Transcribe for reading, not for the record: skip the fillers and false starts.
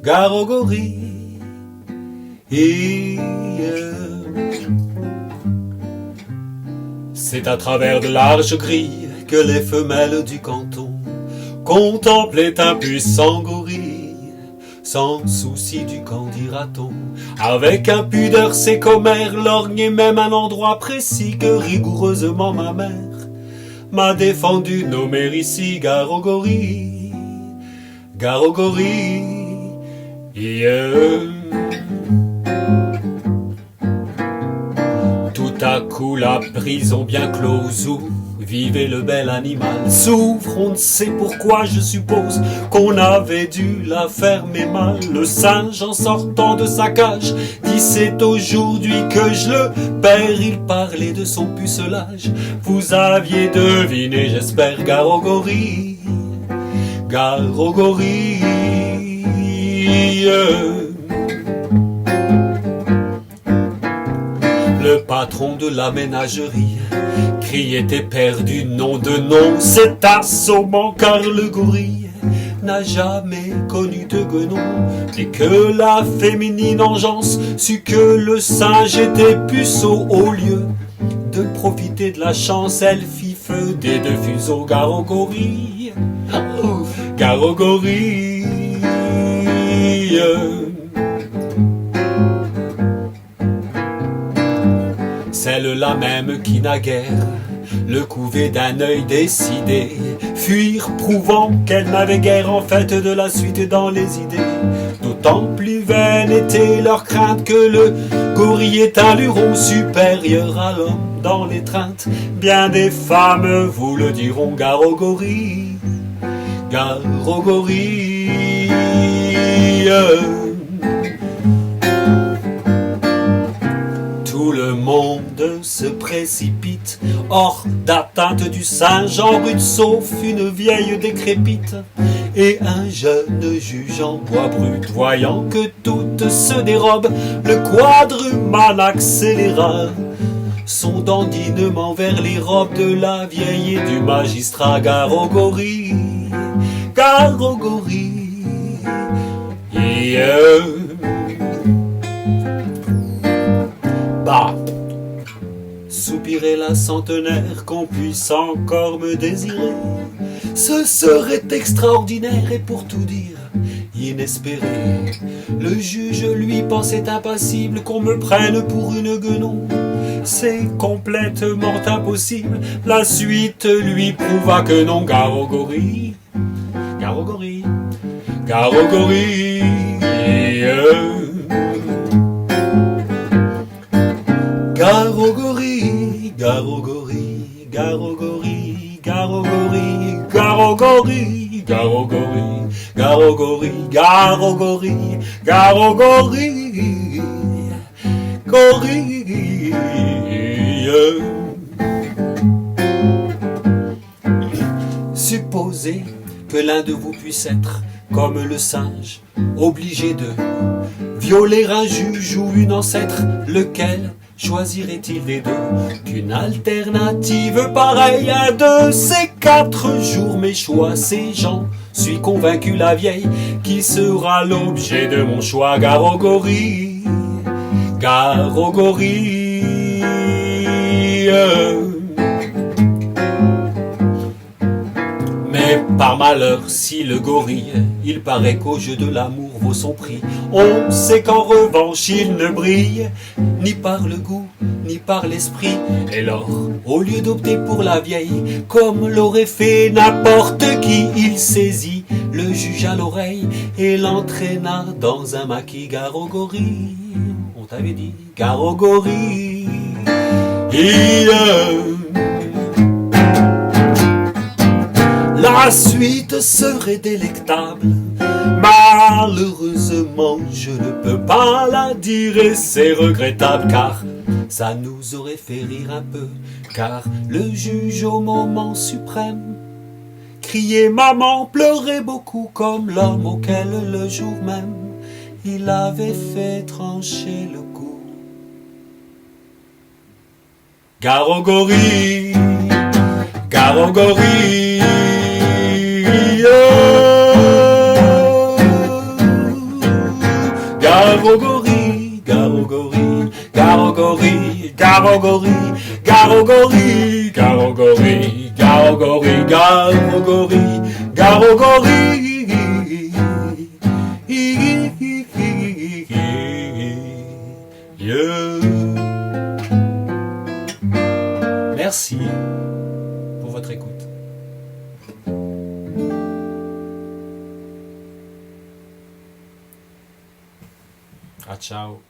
Garogori. C'est à travers de larges grilles que les femelles du canton contemplaient un puissant gorille, sans souci du qu'en dira-t-on. Avec impudeur ses commères lorgnaient même un endroit précis que rigoureusement ma mère m'a défendu nommer ici Garogori. Garogori. Tout à coup la prison bien close où vivait le bel animal s'ouvre, on ne sait pourquoi, je suppose qu'on avait dû la fermer mal. Le singe en sortant de sa cage dit c'est aujourd'hui que je le perds. Il parlait de son pucelage, vous aviez deviné j'espère. Garogori. Garogori. Le patron de la ménagerie criait éperdu nom de nom, c'est assommant car le gorille n'a jamais connu de guenon. Dès que la féminine engeance sut que le singe était puceau, au lieu de profiter de la chance, elle fit feu des deux fuseaux. Garogori. Garogori. Celle-là même qui naguère le couvait d'un œil décidé, fuir prouvant qu'elle n'avait guère en fait de la suite dans les idées. D'autant plus vaine était leur crainte que le gorille est un luron supérieur à l'homme dans l'étreinte. Bien des femmes vous le diront. Garogori. Garogori. Tout le monde se précipite hors d'atteinte du singe en brute, sauf une vieille décrépite et un jeune juge en bois brut. Voyant que toutes se dérobent, le quadruman accéléra son dandinement vers les robes de la vieille et du magistrat. Garogori. Garogori. Bah, soupirait la centenaire, qu'on puisse encore me désirer. Ce serait extraordinaire et pour tout dire inespéré. Le juge lui pensait impassible qu'on me prenne pour une guenon. C'est complètement impossible, la suite lui prouva que non. Garogori. Garogori. Garogori. Garogori. Garogori. Garogori. Garogori. Garogori. Garogori. Garogori. Garogori. Garogori. Gori. Supposez que l'un de vous puisse être comme le singe, obligé de violer un juge ou une ancêtre, lequel choisirait-il des deux? Qu'une alternative pareille à de ces 4 jours, mes choix, ces gens, suis convaincu la vieille, qui sera l'objet de mon choix. Garogori. Garogori. Mais par malheur, si le gorille, il paraît qu'au jeu de l'amour vaut son prix, on sait qu'en revanche il ne brille ni par le goût, ni par l'esprit. Et lors, au lieu d'opter pour la vieille, comme l'aurait fait n'importe qui, il saisit le juge à l'oreille et l'entraîna dans un maquis. Garogori. On t'avait dit Garogori. La suite serait délectable, malheureusement je ne peux pas la dire et c'est regrettable, car ça nous aurait fait rire un peu, car le juge au moment suprême criait maman, pleurait beaucoup comme l'homme auquel le jour même il avait fait trancher le cou. Garogori. Garogori. garogori, garogori, garogori, garogori, garogori, garogori, garogori. Merci pour votre écoute. Ah, ciao.